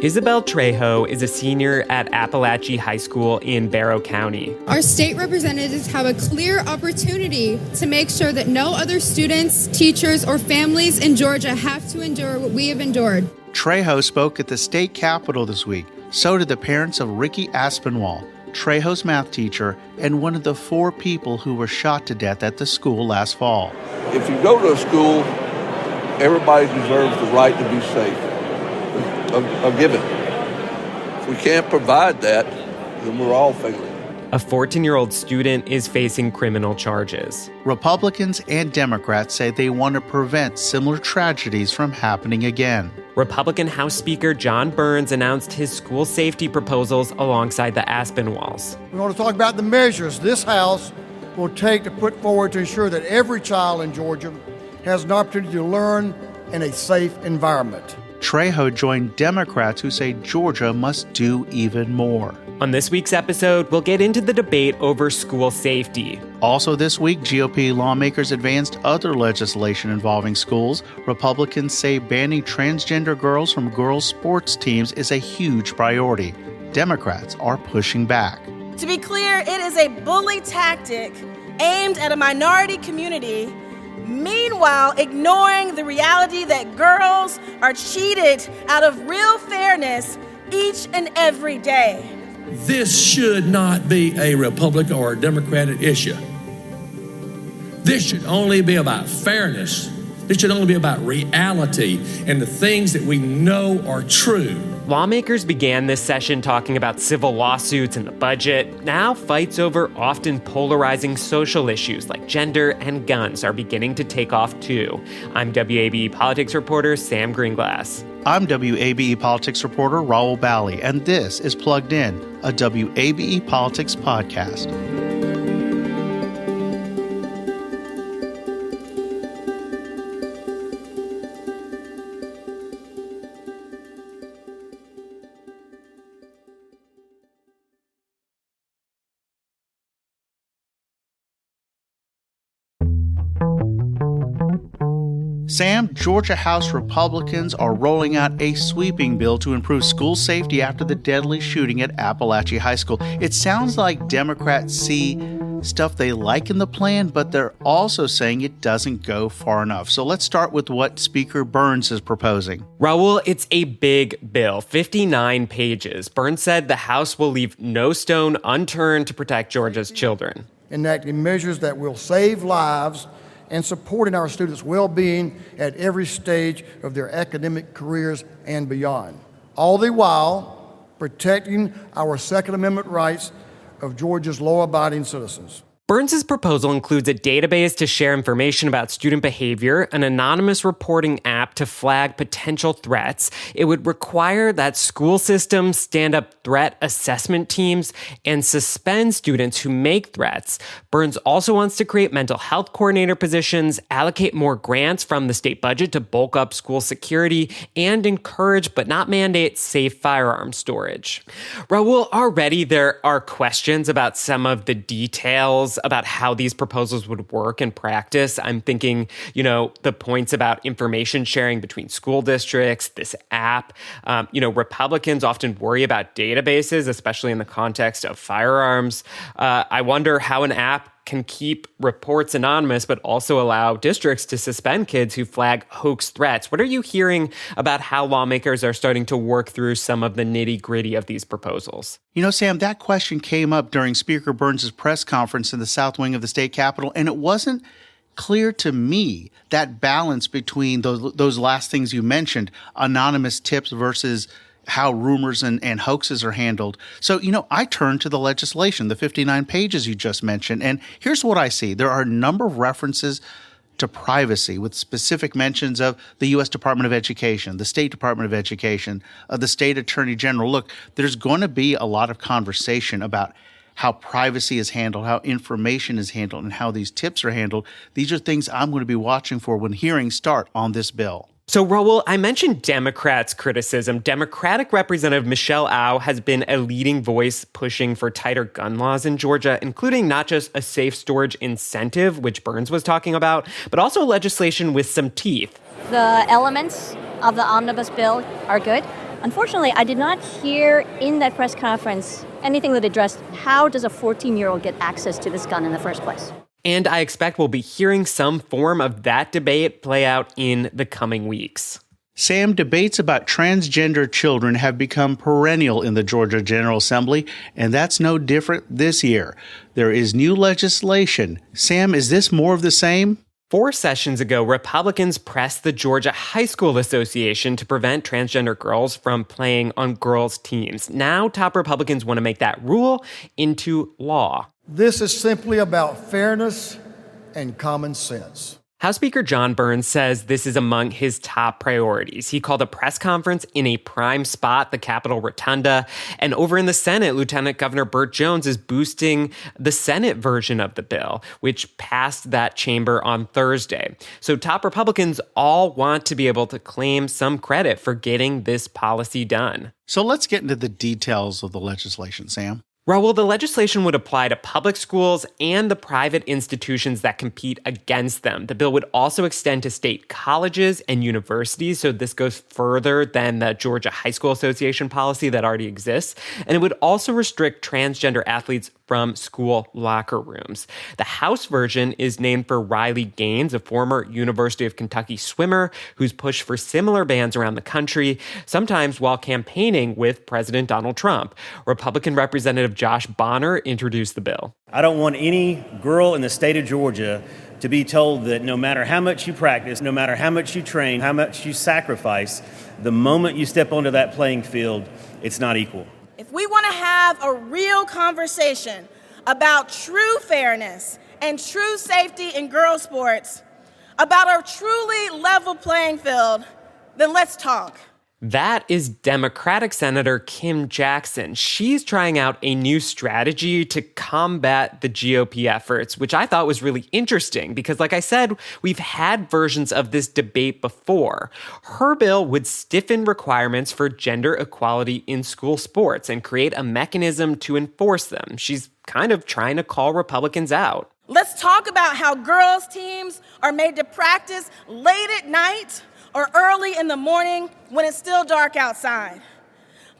Isabel Trejo is a senior at Appalachia High School in Barrow County. Our state representatives have a clear opportunity to make sure that no other students, teachers, or families in Georgia have to endure what we have endured. Trejo spoke at the state capitol this week. So did the parents of Ricky Aspinwall, Trejo's math teacher, and one of the 4 people who were shot to death at the school last fall. If you go to a school, everybody deserves the right to be safe. A given. If we can't provide that, then we're all failing. A 14-year-old student is facing criminal charges. Republicans and Democrats say they want to prevent similar tragedies from happening again. Republican House Speaker John Burns announced his school safety proposals alongside the Aspinwalls. We want to talk about the measures this House will take to put forward to ensure that every child in Georgia has an opportunity to learn in a safe environment. Trejo joined Democrats who say Georgia must do even more. On this week's episode, we'll get into the debate over school safety. Also this week, GOP lawmakers advanced other legislation involving schools. Republicans say banning transgender girls from girls' sports teams is a huge priority. Democrats are pushing back. To be clear, it is a bully tactic aimed at a minority community, meanwhile ignoring the reality that girls are cheated out of real fairness each and every day. This should not be a Republican or a Democratic issue. This should only be about fairness. This should only be about reality and the things that we know are true. Lawmakers began this session talking about civil lawsuits and the budget. Now fights over often polarizing social issues like gender and guns are beginning to take off too. I'm WABE Politics reporter Sam Gringlas. I'm WABE Politics reporter Rahul Bali, and this is Plugged In, a WABE Politics podcast. Sam, Georgia House Republicans are rolling out a sweeping bill to improve school safety after the deadly shooting at Appalachia High School. It sounds like Democrats see stuff they like in the plan, but they're also saying it doesn't go far enough. So let's start with what Speaker Burns is proposing. Rahul, it's a big bill, 59 pages. Burns said the House will leave no stone unturned to protect Georgia's children. Enacting measures that will save lives and supporting our students' well-being at every stage of their academic careers and beyond. All the while protecting our Second Amendment rights of Georgia's law-abiding citizens. Burns' proposal includes a database to share information about student behavior, an anonymous reporting app to flag potential threats. It would require that school systems stand up threat assessment teams and suspend students who make threats. Burns also wants to create mental health coordinator positions, allocate more grants from the state budget to bulk up school security, and encourage but not mandate safe firearm storage. Rahul, already there are questions about some of the details about how these proposals would work in practice. I'm thinking, the points about information sharing between school districts, this app. Republicans often worry about databases, especially in the context of firearms. I wonder how an app can keep reports anonymous, but also allow districts to suspend kids who flag hoax threats. What are you hearing about how lawmakers are starting to work through some of the nitty-gritty of these proposals? Sam, that question came up during Speaker Burns' press conference in the South Wing of the state capitol, and it wasn't clear to me that balance between those last things you mentioned, anonymous tips versus how rumors and hoaxes are handled. So, I turn to the legislation, the 59 pages you just mentioned, and here's what I see. There are a number of references to privacy with specific mentions of the U.S. Department of Education, the State Department of Education, the State Attorney General. Look, there's going to be a lot of conversation about how privacy is handled, how information is handled, and how these tips are handled. These are things I'm going to be watching for when hearings start on this bill. So, Rahul, I mentioned Democrats' criticism. Democratic Representative Michelle Au has been a leading voice pushing for tighter gun laws in Georgia, including not just a safe storage incentive, which Burns was talking about, but also legislation with some teeth. The elements of the omnibus bill are good. Unfortunately, I did not hear in that press conference anything that addressed how does a 14-year-old get access to this gun in the first place. And I expect we'll be hearing some form of that debate play out in the coming weeks. Sam, debates about transgender children have become perennial in the Georgia General Assembly, and that's no different this year. There is new legislation. Sam, is this more of the same? 4 sessions ago, Republicans pressed the Georgia High School Association to prevent transgender girls from playing on girls' teams. Now, top Republicans want to make that rule into law. This is simply about fairness and common sense. House Speaker John Burns says this is among his top priorities. He called a press conference in a prime spot, the Capitol Rotunda. And over in the Senate, Lieutenant Governor Burt Jones is boosting the Senate version of the bill, which passed that chamber on Thursday. So top Republicans all want to be able to claim some credit for getting this policy done. So let's get into the details of the legislation, Sam. Rahul, the legislation would apply to public schools and the private institutions that compete against them. The bill would also extend to state colleges and universities, so this goes further than the Georgia High School Association policy that already exists. And it would also restrict transgender athletes from school locker rooms. The House version is named for Riley Gaines, a former University of Kentucky swimmer who's pushed for similar bans around the country, sometimes while campaigning with President Donald Trump. Republican Representative Josh Bonner introduced the bill. I don't want any girl in the state of Georgia to be told that no matter how much you practice, no matter how much you train, how much you sacrifice, the moment you step onto that playing field, it's not equal. If we want to have a real conversation about true fairness and true safety in girls' sports, about a truly level playing field, then let's talk. That is Democratic Senator Kim Jackson. She's trying out a new strategy to combat the GOP efforts, which I thought was really interesting because, like I said, we've had versions of this debate before. Her bill would stiffen requirements for gender equality in school sports and create a mechanism to enforce them. She's kind of trying to call Republicans out. Let's talk about how girls' teams are made to practice late at night or early in the morning when it's still dark outside.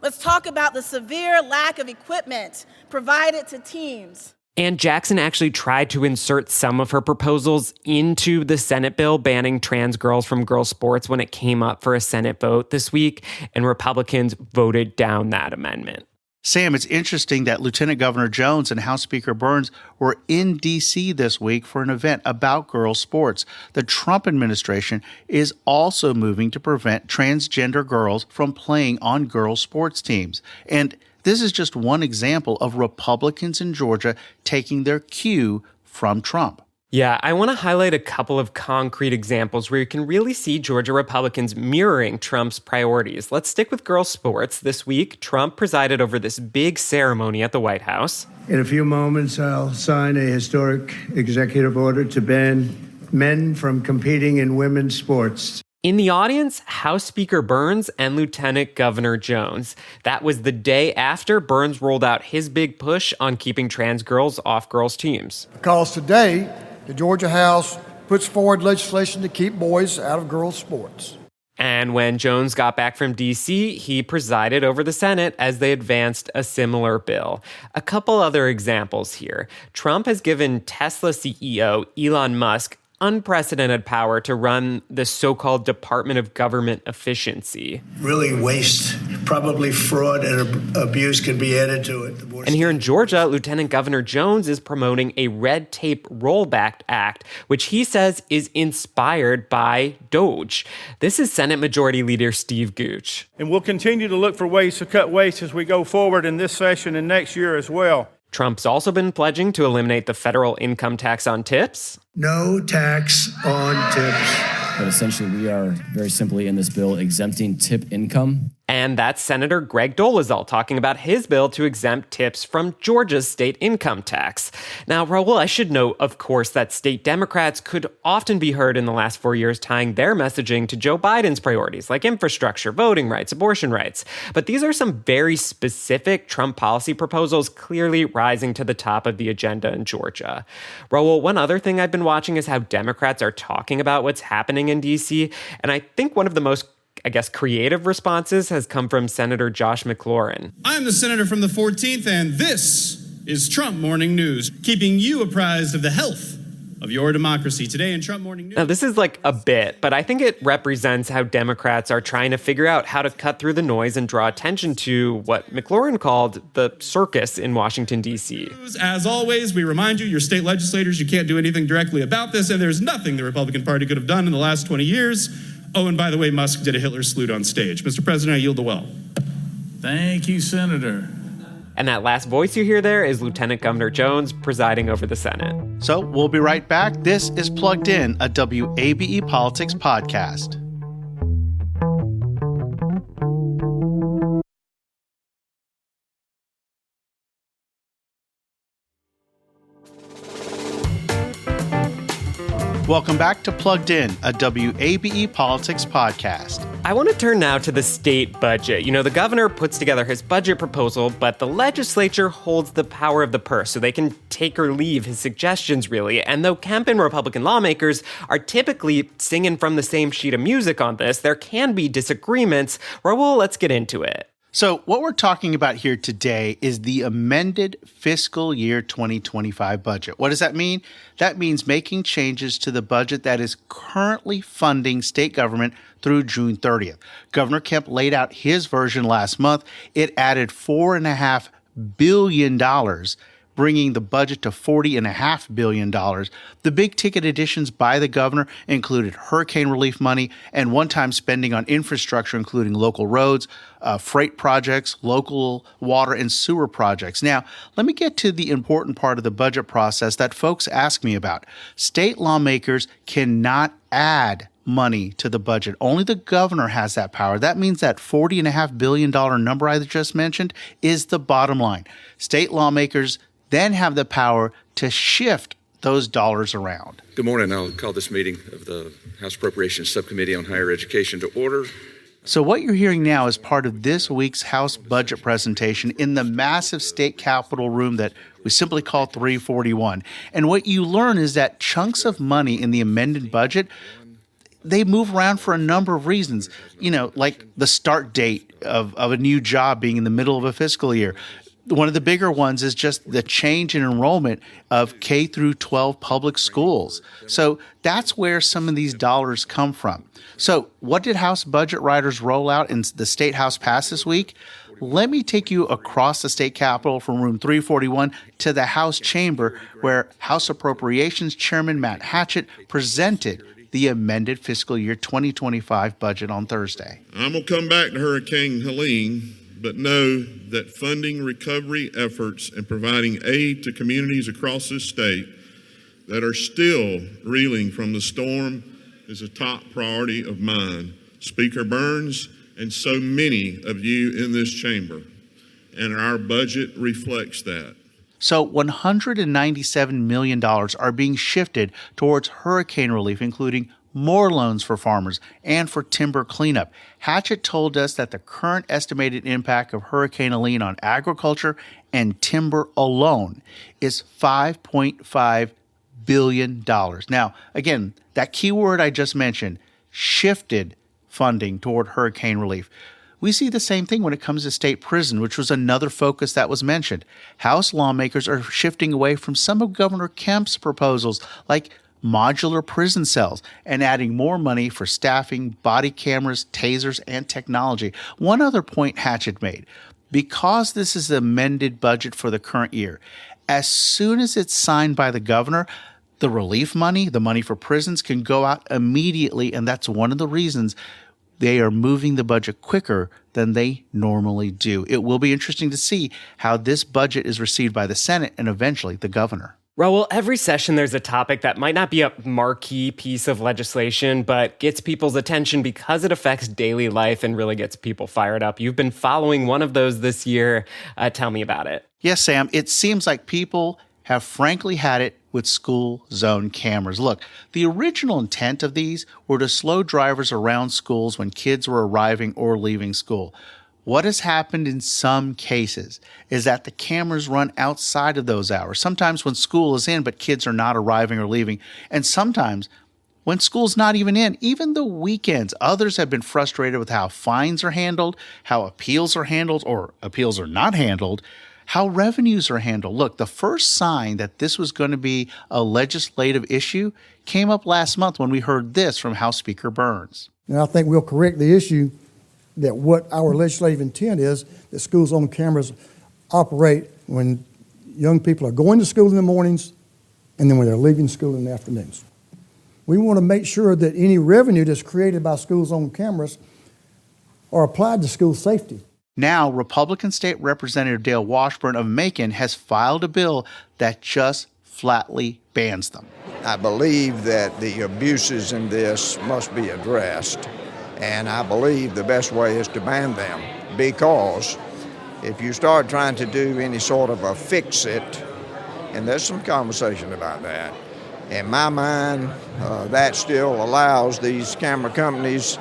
Let's talk about the severe lack of equipment provided to teams. And Jackson actually tried to insert some of her proposals into the Senate bill banning trans girls from girls' sports when it came up for a Senate vote this week, and Republicans voted down that amendment. Sam, it's interesting that Lieutenant Governor Jones and House Speaker Burns were in D.C. this week for an event about girls' sports. The Trump administration is also moving to prevent transgender girls from playing on girls' sports teams. And this is just one example of Republicans in Georgia taking their cue from Trump. Yeah, I want to highlight a couple of concrete examples where you can really see Georgia Republicans mirroring Trump's priorities. Let's stick with girls' sports. This week, Trump presided over this big ceremony at the White House. In a few moments, I'll sign a historic executive order to ban men from competing in women's sports. In the audience, House Speaker Burns and Lieutenant Governor Jones. That was the day after Burns rolled out his big push on keeping trans girls off girls' teams. Because today, the Georgia House puts forward legislation to keep boys out of girls' sports. And when Jones got back from D.C., he presided over the Senate as they advanced a similar bill. A couple other examples here. Trump has given Tesla CEO Elon Musk unprecedented power to run the so-called Department of Government Efficiency. Really waste, probably fraud and abuse can be added to it. And here in Georgia, Lieutenant Governor Jones is promoting a red tape rollback act, which he says is inspired by DOGE. This is Senate Majority Leader Steve Gooch. And we'll continue to look for ways to cut waste as we go forward in this session and next year as well. Trump's also been pledging to eliminate the federal income tax on tips. No tax on tips. But essentially, we are very simply in this bill exempting tip income. And that's Senator Greg Dolezal talking about his bill to exempt tips from Georgia's state income tax. Now, Rahul, I should note, of course, that state Democrats could often be heard in the last 4 years tying their messaging to Joe Biden's priorities, like infrastructure, voting rights, abortion rights. But these are some very specific Trump policy proposals clearly rising to the top of the agenda in Georgia. Rahul, one other thing I've been watching is how Democrats are talking about what's happening in D.C., and I think one of the most I guess, creative responses has come from Senator Josh McLaurin. I'm the senator from the 14th, and this is Trump Morning News, keeping you apprised of the health of your democracy. Today in Trump Morning News. Now, this is like a bit, but I think it represents how Democrats are trying to figure out how to cut through the noise and draw attention to what McLaurin called the circus in Washington, D.C. As always, we remind you, your state legislators, you can't do anything directly about this, and there's nothing the Republican Party could have done in the last 20 years. Oh, and by the way, Musk did a Hitler salute on stage. Mr. President, I yield the well. Thank you, Senator. And that last voice you hear there is Lieutenant Governor Jones presiding over the Senate. So we'll be right back. This is Plugged In, a WABE Politics podcast. Welcome back to Plugged In, a WABE Politics podcast. I want to turn now to the state budget. You know, the governor puts together his budget proposal, but the legislature holds the power of the purse, so they can take or leave his suggestions, really. And though Kemp and Republican lawmakers are typically singing from the same sheet of music on this, there can be disagreements. Rahul, let's get into it. So what we're talking about here today is the amended fiscal year 2025 budget. What does that mean? That means making changes to the budget that is currently funding state government through June 30th. Governor Kemp laid out his version last month. It added $4.5 billion, bringing the budget to $40.5 billion. The big ticket additions by the governor included hurricane relief money and one-time spending on infrastructure, including local roads, freight projects, local water and sewer projects. Now, let me get to the important part of the budget process that folks ask me about. State lawmakers cannot add money to the budget. Only the governor has that power. That means that $40.5 billion number I just mentioned is the bottom line. State lawmakers then have the power to shift those dollars around. Good morning. I'll call this meeting of the House Appropriations Subcommittee on Higher Education to order. So what you're hearing now is part of this week's House budget presentation in the massive state capitol room that we simply call 341. And what you learn is that chunks of money in the amended budget, they move around for a number of reasons. You know, like the start date of a new job being in the middle of a fiscal year. One of the bigger ones is just the change in enrollment of K through 12 public schools. So that's where some of these dollars come from. So what did House budget writers roll out and the State House pass this week? Let me take you across the state capitol from room 341 to the House chamber, where House Appropriations Chairman Matt Hatchett presented the amended fiscal year 2025 budget on Thursday. I'm going to come back to Hurricane Helene, but know that funding recovery efforts and providing aid to communities across this state that are still reeling from the storm is a top priority of mine, Speaker Burns, and so many of you in this chamber. And our budget reflects that. So $197 million are being shifted towards hurricane relief, including more loans for farmers and for timber cleanup. Hatchett told us that the current estimated impact of Hurricane Helene on agriculture and timber alone is $5.5 billion. Now, again, that key word I just mentioned, shifted funding toward hurricane relief. We see the same thing when it comes to state prison, which was another focus that was mentioned. House lawmakers are shifting away from some of Governor Kemp's proposals, like modular prison cells, and adding more money for staffing, body cameras, tasers, and technology. One other point Hatchett made: because this is the amended budget for the current year, as soon as it's signed by the governor, the relief money, the money for prisons, can go out immediately, and that's one of the reasons they are moving the budget quicker than they normally do. It will be interesting to see how this budget is received by the Senate and eventually the governor. Rahul, every session there's a topic that might not be a marquee piece of legislation, but gets people's attention because it affects daily life and really gets people fired up. You've been following one of those this year. Tell me about it. Yes, Sam. It seems like people have frankly had it with school zone cameras. Look, the original intent of these were to slow drivers around schools when kids were arriving or leaving school. What has happened in some cases is that the cameras run outside of those hours, sometimes when school is in but kids are not arriving or leaving, and sometimes when school's not even in, even the weekends. Others have been frustrated with how fines are handled, how appeals are handled, or appeals are not handled, how revenues are handled. Look, the first sign that this was going to be a legislative issue came up last month when we heard this from House Speaker Burns. And I think we'll correct the issue that what our legislative intent is, that schools on cameras operate when young people are going to school in the mornings and then when they're leaving school in the afternoons. We want to make sure that any revenue that's created by schools on cameras are applied to school safety. Now, Republican State Representative Dale Washburn of Macon has filed a bill that just flatly bans them. I believe that the abuses in this must be addressed, and I believe the best way is to ban them, because if you start trying to do any sort of a fix-it, and there's some conversation about that, in my mind, that still allows these camera companies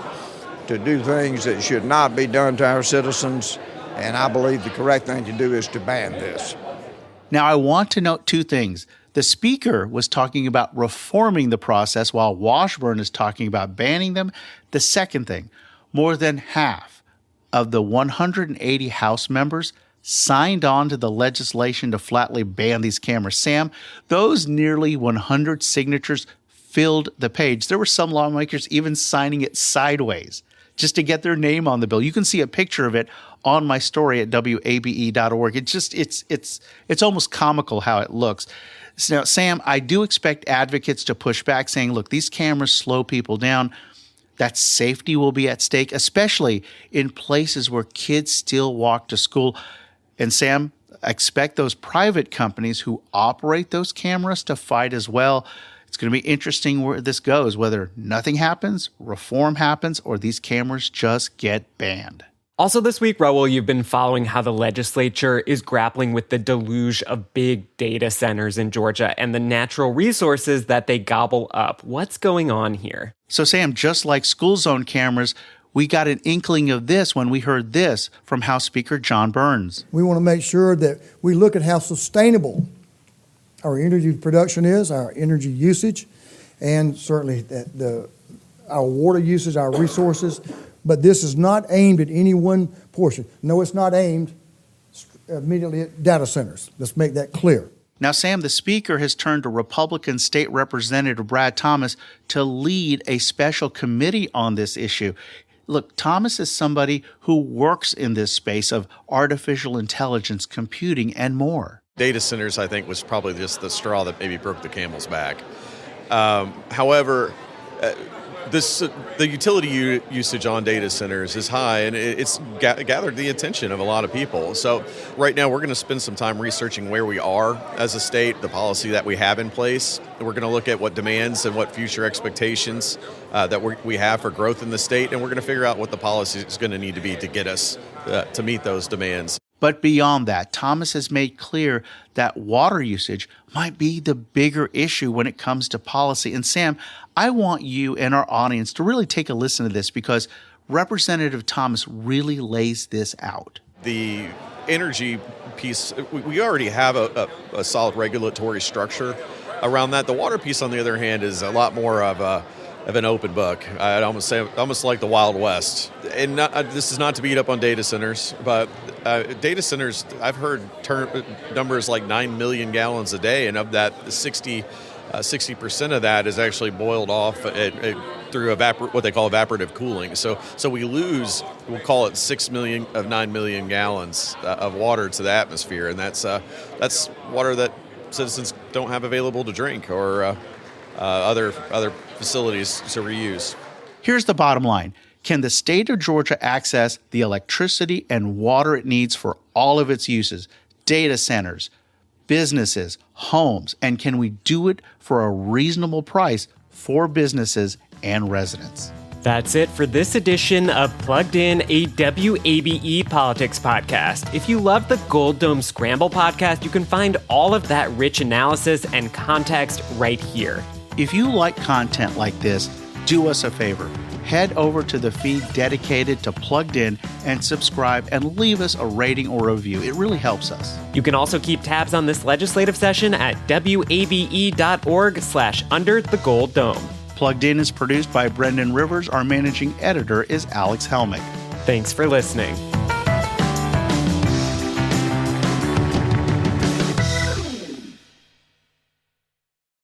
to do things that should not be done to our citizens, and I believe the correct thing to do is to ban this. Now, I want to note two things. The Speaker was talking about reforming the process while Washburn is talking about banning them. The second thing, more than half of the 180 House members signed on to the legislation to flatly ban these cameras. Sam, those nearly 100 signatures filled the page. There were some lawmakers even signing it sideways just to get their name on the bill. You can see a picture of it on my story at WABE.org. It's almost comical how it looks. Now, Sam, I do expect advocates to push back saying, look, these cameras slow people down. That safety will be at stake, especially in places where kids still walk to school. And Sam, expect those private companies who operate those cameras to fight as well. It's going to be interesting where this goes, whether nothing happens, reform happens, or these cameras just get banned. Also this week, Rahul, you've been following how the legislature is grappling with the deluge of big data centers in Georgia and the natural resources that they gobble up. What's going on here? So, Sam, just like school zone cameras, we got an inkling of this when we heard this from House Speaker John Burns. We want to make sure that we look at how sustainable our energy production is, our energy usage, and certainly that our water usage, our resources. But this is not aimed at any one portion. No, it's not aimed immediately at data centers. Let's make that clear. Now, Sam, the Speaker has turned to Republican State Representative Brad Thomas to lead a special committee on this issue. Look, Thomas is somebody who works in this space of artificial intelligence, computing, and more. Data centers, I think, was probably just the straw that maybe broke the camel's back. However, the utility usage on data centers is high, and it's gathered the attention of a lot of people. So right now we're going to spend some time researching where we are as a state, the policy that we have in place. We're going to look at what demands and what future expectations that we have for growth in the state, and we're going to figure out what the policy is going to need to be to get us to meet those demands. But beyond that, Thomas has made clear that water usage might be the bigger issue when it comes to policy. And Sam, I want you and our audience to really take a listen to this because Representative Thomas really lays this out. The energy piece, we already have a solid regulatory structure around that. The water piece, on the other hand, is a lot more of an open book. I'd almost say almost like the Wild West. And this is not to beat up on data centers, but data centers, I've heard numbers like 9 million gallons a day, and of that, 60% of that is actually boiled off through what they call evaporative cooling. So we lose, we'll call it 6 million of 9 million gallons of water to the atmosphere, and that's water that citizens don't have available to drink or other facilities to reuse. Here's the bottom line. Can the state of Georgia access the electricity and water it needs for all of its uses, data centers, businesses, homes, and can we do it for a reasonable price for businesses and residents? That's it for this edition of Plugged In, a WABE Politics podcast. If you love the Gold Dome Scramble podcast, you can find all of that rich analysis and context right here. If you like content like this, do us a favor. Head over to the feed dedicated to Plugged In and subscribe and leave us a rating or review. It really helps us. You can also keep tabs on this legislative session at wabe.org/under the Gold Dome. Plugged In is produced by Brendan Rivers. Our managing editor is Alex Helmick. Thanks for listening.